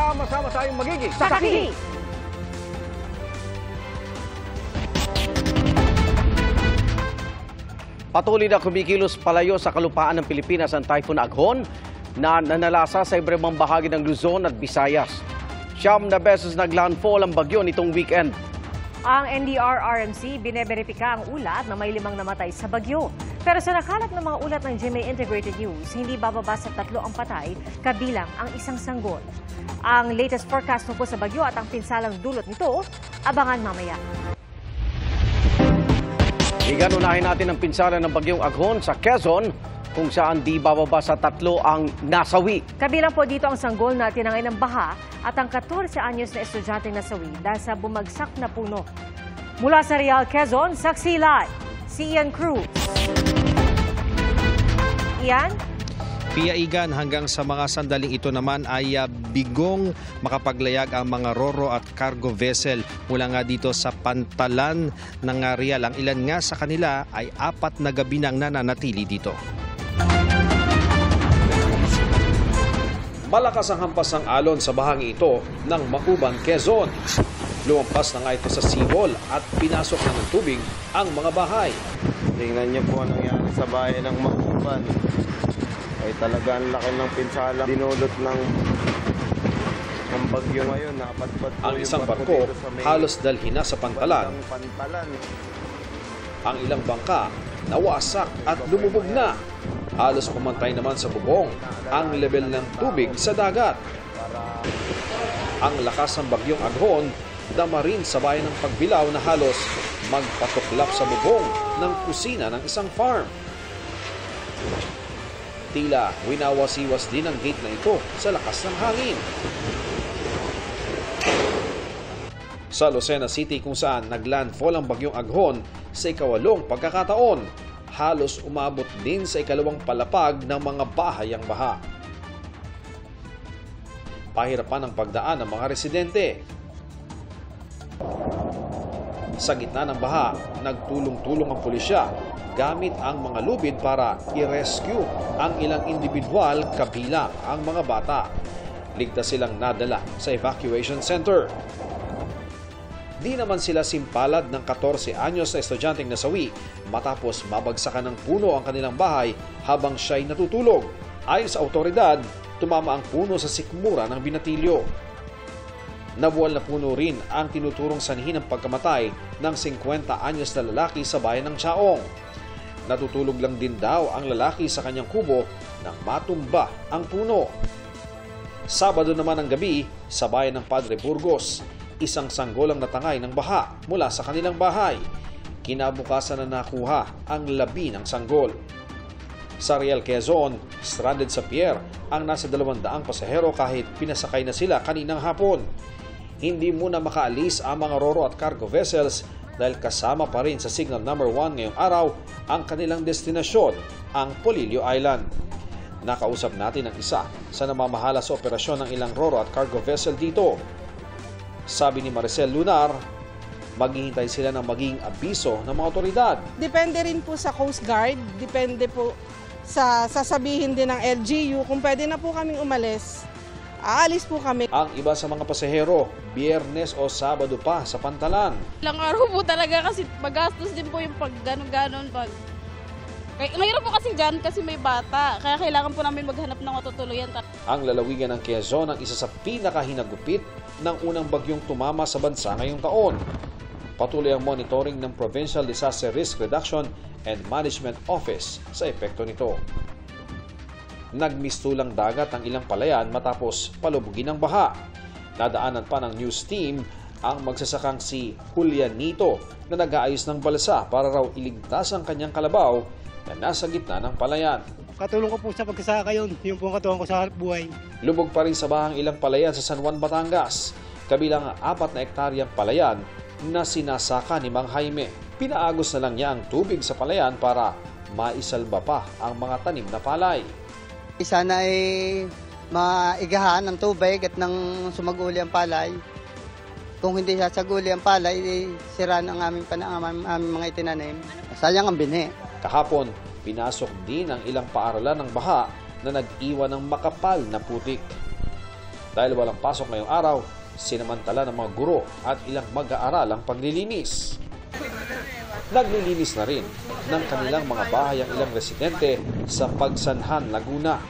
Sama-sama tayong magiging Sakaki! Patuloy na kumikilos palayo sa kalupaan ng Pilipinas ang Typhoon Aghon na nanalasa sa iba't bahagi ng Luzon at Visayas. 9 na beses naglandfall ang bagyo nitong weekend. Ang NDRRMC bineberipika ang ulat na may 5 namatay sa bagyo. Pero sa nakalap ng mga ulat ng GMA Integrated News, hindi bababa sa 3 ang patay, kabilang ang isang sanggol. Ang latest forecast tungkol sa bagyo at ang pinsalang dulot nito, abangan mamaya. Iganunahin natin ang pinsala ng bagyong Aghon sa Quezon, kung saan di bababa sa 3 ang nasawi. Kabilang po dito ang sanggol na tinangay ng baha at ang 14 anyos na estudyanteng nasawi dahil sa bumagsak na puno. Mula sa Real, Quezon, saksi live, si Ian Cruz. Ian? Pia Igan, hanggang sa mga sandaling ito naman ay bigong makapaglayag ang mga roro at cargo vessel mula nga dito sa pantalan ng Real. Ang ilan nga sa kanila ay 4 na gabi nang nananatili dito. Malakas ang hampas ng alon sa bahagi ito ng Macuban, Quezon. Lumampas na nga ito sa seawall at pinasok na ng tubig ang mga bahay. Tingnan niyo po ang nangyari sa bayan ng Macuban. Ay talaga ang laki ng pinsala dinulot ng bagyo ngayon. Ang isang barko halos dalhin na sa pantalan. Ang ilang bangka nawasak at lumubog na. Halos pumantay naman sa bubong ang level ng tubig sa dagat. Ang lakas ng bagyong Aghon dama rin sa bayan ng Pagbilao na halos magpatuklap sa bubong ng kusina ng isang farm. Tila winawasiwas din ang gate na ito sa lakas ng hangin. Sa Lucena City kung saan naglandfall ang bagyong Aghon sa ika-8 pagkakataon, halos umabot din sa ika-2 palapag ng mga bahay ang baha. Pahirapan ang pagdaan ng mga residente. Sa gitna ng baha, nagtulong-tulong ang pulisya gamit ang mga lubid para i-rescue ang ilang individual kabilang ang mga bata. Ligtas silang nadala sa evacuation center. Di naman sila simpalad ng 14 anyos na estudyanteng nasawi matapos mabagsakan ng puno ang kanilang bahay habang siya'y natutulog. Ayon sa autoridad, tumama ang puno sa sikmura ng binatilyo. Nabuwal na puno rin ang tinuturong sanhi ng pagkamatay ng 50 anyos na lalaki sa bayan ng Chaong. Natutulog lang din daw ang lalaki sa kanyang kubo nang matumba ang puno. Sabado naman ang gabi sa bayan ng Padre Burgos, isang sanggol ang natangay ng baha mula sa kanilang bahay. Kinabukasan na nakuha ang labi ng sanggol. Sa Real, Quezon, stranded sa pier ang nasa 200 pasahero kahit pinasakay na sila kaninang hapon. Hindi muna makaalis ang mga roro at cargo vessels dahil kasama pa rin sa signal number 1 ngayong araw ang kanilang destinasyon, ang Polillo Island. Nakausap natin ang isa sa namamahala sa operasyon ng ilang roro at cargo vessel dito. Sabi ni Maricel Lunar, maghihintay sila ng maging abiso ng mga otoridad. Depende rin po sa Coast Guard, depende po sa sasabihin din ng LGU kung pwede na po kaming umalis. Aalis po kami. Ang iba sa mga pasahero, Biyernes o Sabado pa sa pantalan. Ilang araw po talaga kasi magastos din po yung pag ganon-ganon. Mahirap po kasi dyan kasi may bata. Kaya kailangan po namin maghanap ng matutuluyan. Ang lalawigan ng Quezon ang isa sa pinakahinagupit ng unang bagyong tumama sa bansa ngayong taon. Patuloy ang monitoring ng Provincial Disaster Risk Reduction and Management Office sa epekto nito. Nagmistulang dagat ang ilang palayan matapos palubugin ng baha. Nadaanan pa ng news team ang magsasakang si Julianito na nag-aayos ng balsa para raw iligtas ang kanyang kalabaw na nasa gitna ng palayan. Katulong ko po sa pagkasaka yun po ang katuwang ko sa buhay. Lubog pa rin sa bahang ilang palayan sa San Juan, Batangas, kabilang ang 4 na hektaryang palayan na sinasaka ni Mang Jaime. Pinaagos na lang niya ang tubig sa palayan para maisalba pa ang mga tanim na palay. Sana ay maigahan ng tubig at nang sumaguli ang palay. Kung hindi sasaguli ang palay, sira ang aming mga itinanim. Sayang ang binhi. Kahapon, pinasok din ang ilang paaralan ng baha na nag-iwan ng makapal na putik. Dahil walang pasok ngayong araw, sinamantala ng mga guro at ilang mag-aaral ang paglilinis. Naglilinis na rin ng kanilang mga bahay ang ilang residente sa Pagsanhan, Laguna.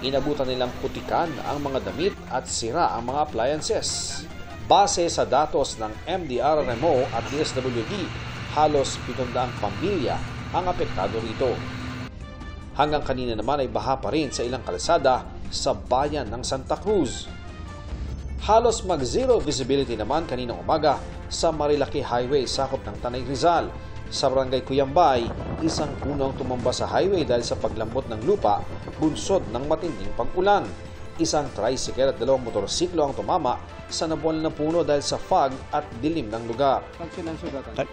Inabutan nilang putikan ang mga damit at sira ang mga appliances. Base sa datos ng MDRRMO at DSWD, halos 700 pamilya ang apektado rito. Hanggang kanina naman ay baha pa rin sa ilang kalsada sa bayan ng Santa Cruz. Halos mag-zero visibility naman kaninang umaga sa Marilaki Highway sakop ng Tanay Rizal. Sa Barangay Cuyambay, isang puno ang tumamba sa highway dahil sa paglambot ng lupa, bunsod ng matinding pag-ulan. Isang tricycle at 2 motorsiklo ang tumama sa nabuwal na puno dahil sa fog at dilim ng lugar.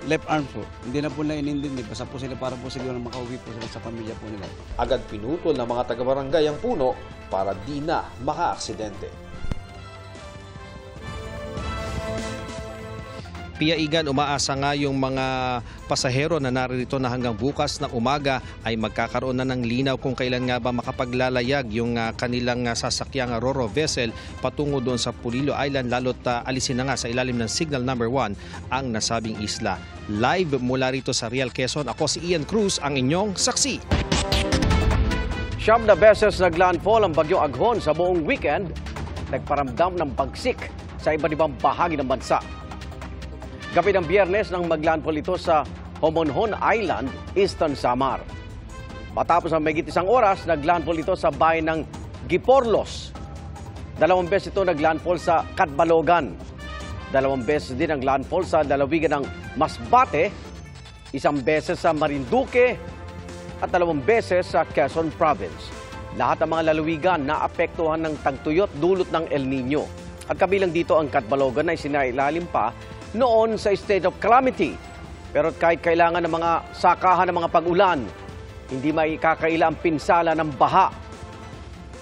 Left arm po. Hindi na po na inindindi. Basta po sila para po sila makauwi po sila sa pamilya po nila. Agad pinutol ng mga taga-barangay ang puno para di na maka-aksidente. Piaigan, umaasa nga yung mga pasahero na naririto na hanggang bukas ng umaga ay magkakaroon na ng linaw kung kailan nga ba makapaglalayag yung kanilang sasakyang Roro vessel patungo doon sa Pulilo Island, lalo't alisin na nga sa ilalim ng signal number 1 ang nasabing isla. Live mula rito sa Real Quezon, ako si Ian Cruz, ang inyong saksi. 9 na beses naglandfall ang bagyong Aghon sa buong weekend, nagparamdam ng bagsik sa iba't ibang bahagi ng bansa. Gabi ng Biyernes nang maglandfall ito sa Homonhon Island, Eastern Samar. Matapos ang mahigit 1 oras, naglandfall ito sa bayan ng Giporlos. 2 beses ito naglandfall sa Catbalogan. 2 beses din ang landfall sa lalawigan ng Masbate, 1 beses sa Marinduque, at 2 beses sa Quezon Province. Lahat ng mga lalawigan na apektuhan ng tagtuyot dulot ng El Nino. At kabilang dito ang Catbalogan na isinailalim pa noon sa state of calamity. Pero kahit kailangan ng mga sakahan ng mga pag-ulan, hindi may kakaila ang pinsala ng baha.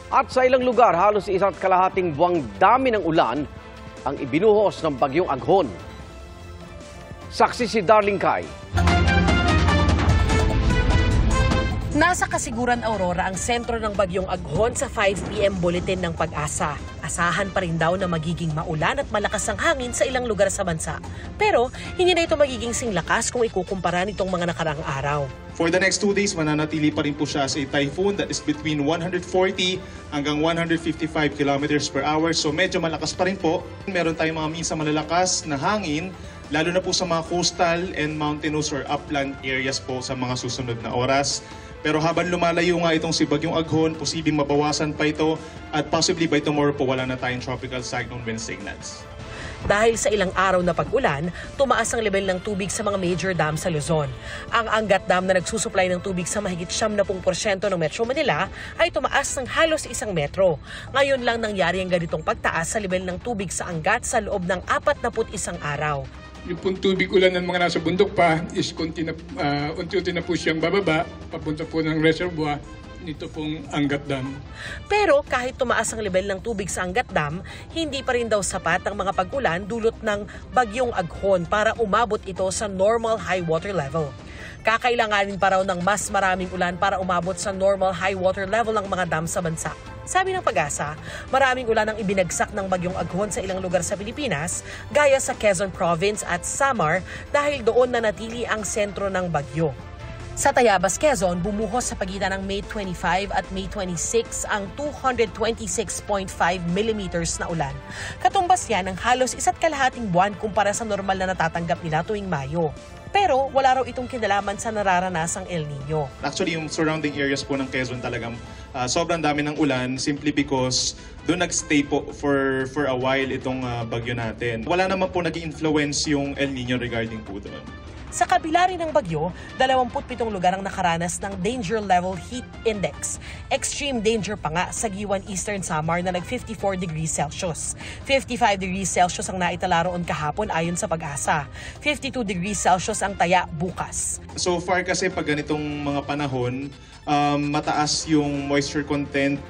At sa ilang lugar, halos 1.5 buwang dami ng ulan ang ibinuhos ng bagyong Aghon. Saksi si Darling Kai. Nasa Kasiguran, Aurora ang sentro ng bagyong Aghon sa 5 p.m. bulletin ng Pag-asa. Asahan pa rin daw na magiging maulan at malakas ang hangin sa ilang lugar sa bansa. Pero hindi na ito magiging singlakas kung ikukumpara nitong mga nakaraang araw. For the next 2 days, mananatili pa rin po siya as a typhoon that is between 140 hanggang 155 kilometers per hour. So medyo malakas pa rin po. Meron tayong mga minsan malalakas na hangin, lalo na po sa mga coastal and mountainous or upland areas po sa mga susunod na oras. Pero habang lumalayo nga itong si Bagyong Aghon, posibleng mabawasan pa ito at possibly by tomorrow po wala na tayong tropical cyclone wind signals. Dahil sa ilang araw na pag-ulan, tumaas ang level ng tubig sa mga major dam sa Luzon. Ang Angat Dam na nagsusupply ng tubig sa mahigit 70% ng Metro Manila ay tumaas ng halos 1 metro. Ngayon lang nangyari ang ganitong pagtaas sa level ng tubig sa Angat sa loob ng 41 araw. Yung pong tubig ulan ng mga nasa bundok pa is unti-unti na po siyang bababa, papunta po ng reservoir nito pong Angat Dam. Pero kahit tumaas ang level ng tubig sa Angat Dam, hindi pa rin daw sapat ang mga pag-ulan dulot ng Bagyong Aghon para umabot ito sa normal high water level. Kakailanganin pa raw ng mas maraming ulan para umabot sa normal high water level ng mga dam sa bansa. Sabi ng Pag-asa, maraming ulan ang ibinagsak ng Bagyong Aghon sa ilang lugar sa Pilipinas, gaya sa Quezon Province at Samar dahil doon nanatili ang sentro ng bagyo. Sa Tayabas, Quezon, bumuhos sa pagitan ng May 25 at May 26 ang 226.5 millimeters na ulan. Katumbas yan ng halos 1.5 buwan kumpara sa normal na natatanggap nila tuwing Mayo. Pero wala raw itong kinalaman sa nararanasang El Nino. Actually, yung surrounding areas po ng Quezon talagang sobrang dami ng ulan simply because doon nagstay po for a while itong bagyo natin. Wala naman po nag-influence yung El Nino regarding po doon. Sa kabila rin ng bagyo, 27 lugar ang nakaranas ng Danger Level Heat Index. Extreme danger pa nga sa Giwan Eastern Samar na nag-54 degrees Celsius. 55 degrees Celsius ang naitala roon kahapon ayon sa Pag-asa. 52 degrees Celsius ang taya bukas. So far kasi pag ganitong mga panahon, mataas yung moisture content,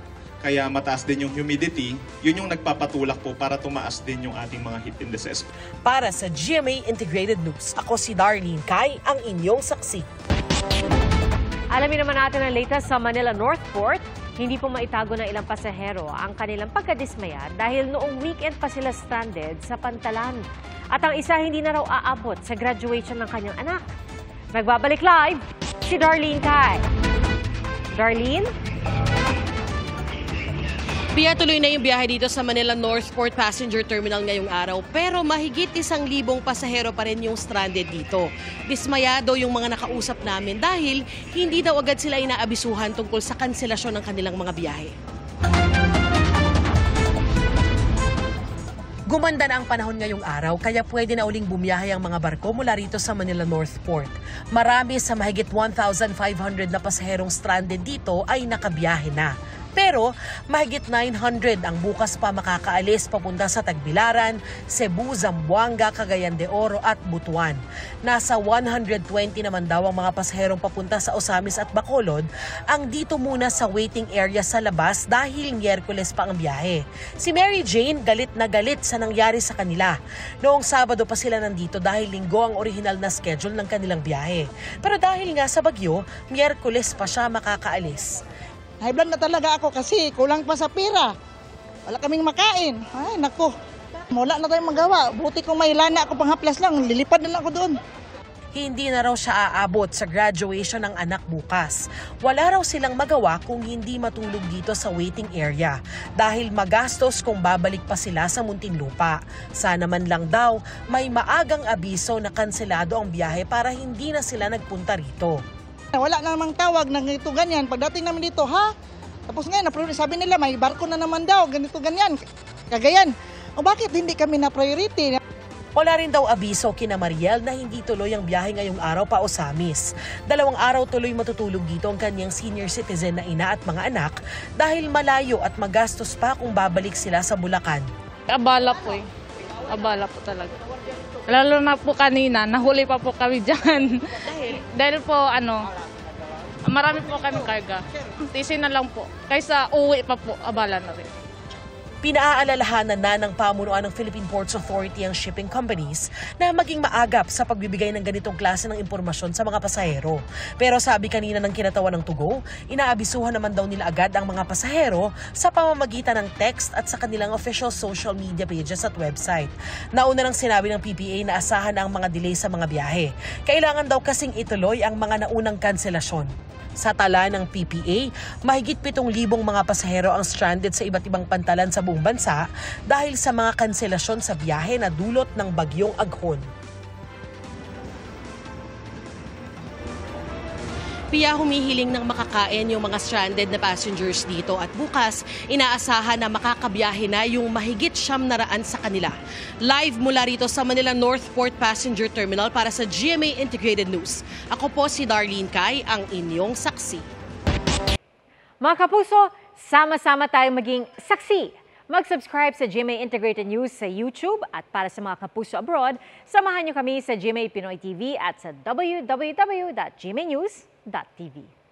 kaya mataas din yung humidity, yun yung nagpapatulak po para tumaas din yung ating mga heat indices. Para sa GMA Integrated News, ako si Darlene Kai, ang inyong saksi. Alamin naman natin ang latest sa Manila North Port. Hindi po maitago ng ilang pasahero ang kanilang pagkadismaya dahil noong weekend pa sila stranded sa Pantalan. At ang isa hindi na raw aabot sa graduation ng kanyang anak. Nagbabalik live si Darlene Kai. Darlene? Pia, tuloy na yung biyahe dito sa Manila Northport Passenger Terminal ngayong araw, pero mahigit 1,000 pasahero pa rin yung stranded dito. Dismayado yung mga nakausap namin dahil hindi daw agad sila inaabisuhan tungkol sa kanselasyon ng kanilang mga biyahe. Gumanda na ang panahon ngayong araw kaya pwede na uling bumiyahe ang mga barko mula rito sa Manila Northport. Marami sa mahigit 1,500 na pasaherong stranded dito ay nakabiyahe na. Pero mahigit 900 ang bukas pa makakaalis papunta sa Tagbilaran, Cebu, Zamboanga, Cagayan de Oro at Butuan. Nasa 120 naman daw ang mga pasaherong papunta sa Osamis at Bacolod ang dito muna sa waiting area sa labas dahil Miyerkules pa ang biyahe. Si Mary Jane galit na galit sa nangyari sa kanila. Noong Sabado pa sila nandito dahil Linggo ang orihinal na schedule ng kanilang biyahe. Pero dahil nga sa bagyo, Miyerkules pa siya makakaalis. High blood na talaga ako kasi kulang pa sa pera. Wala kaming makain. Ay, naku. Wala na tayong magawa. Buti kung may lana ako panghaplas lang, lilipad na lang ako doon. Hindi na raw siya aabot sa graduation ng anak bukas. Wala raw silang magawa kung hindi matulog dito sa waiting area dahil magastos kung babalik pa sila sa Muntinlupa. Sana man lang daw may maagang abiso na kanselado ang biyahe para hindi na sila nagpunta rito. Wala na namang tawag na ganito ganyan. Pagdating namin dito, ha? Tapos ngayon, sabi nila may barko na naman daw, ganito ganyan, Cagayan. O bakit hindi kami na priority? Wala rin daw abiso kina Mariel na hindi tuloy ang biyahe ngayong araw pa Osamis. 2 araw tuloy matutulog dito ang kanyang senior citizen na ina at mga anak dahil malayo at magastos pa kung babalik sila sa Bulacan. Abala po eh. Abala po talaga. Lalo na po kanina, nahuli pa po kami dyan. Dahil po marami po kami karga. Tisin na lang po. Kaysa uwi pa po, abala na rin. Pinaalalahanan na ng pamunuan ng Philippine Ports Authority ang shipping companies na maging maagap sa pagbibigay ng ganitong klase ng impormasyon sa mga pasahero. Pero sabi kanina ng kinatawan ng Tugo, inaabisuhan naman daw nila agad ang mga pasahero sa pamamagitan ng text at sa kanilang official social media pages at website. Nauna nang sinabi ng PPA na asahan ang mga delay sa mga biyahe. Kailangan daw kasing ituloy ang mga naunang kanselasyon. Sa tala ng PPA, mahigit 7,000 mga pasahero ang stranded sa iba't ibang pantalan sa buong bansa dahil sa mga kanselasyon sa biyahe na dulot ng bagyong Aghon. Pia, humihiling ng makakain yung mga stranded na passengers dito at bukas inaasahan na makakabiyahe na yung mahigit 900 sa kanila. Live mula rito sa Manila Northport Passenger Terminal para sa GMA Integrated News. Ako po si Darlene Kai, ang inyong saksi. Mga kapuso, sama-sama tayong maging saksi. Mag-subscribe sa GMA Integrated News sa YouTube at para sa mga kapuso abroad, samahan niyo kami sa GMA Pinoy TV at sa www.gmanews.tv.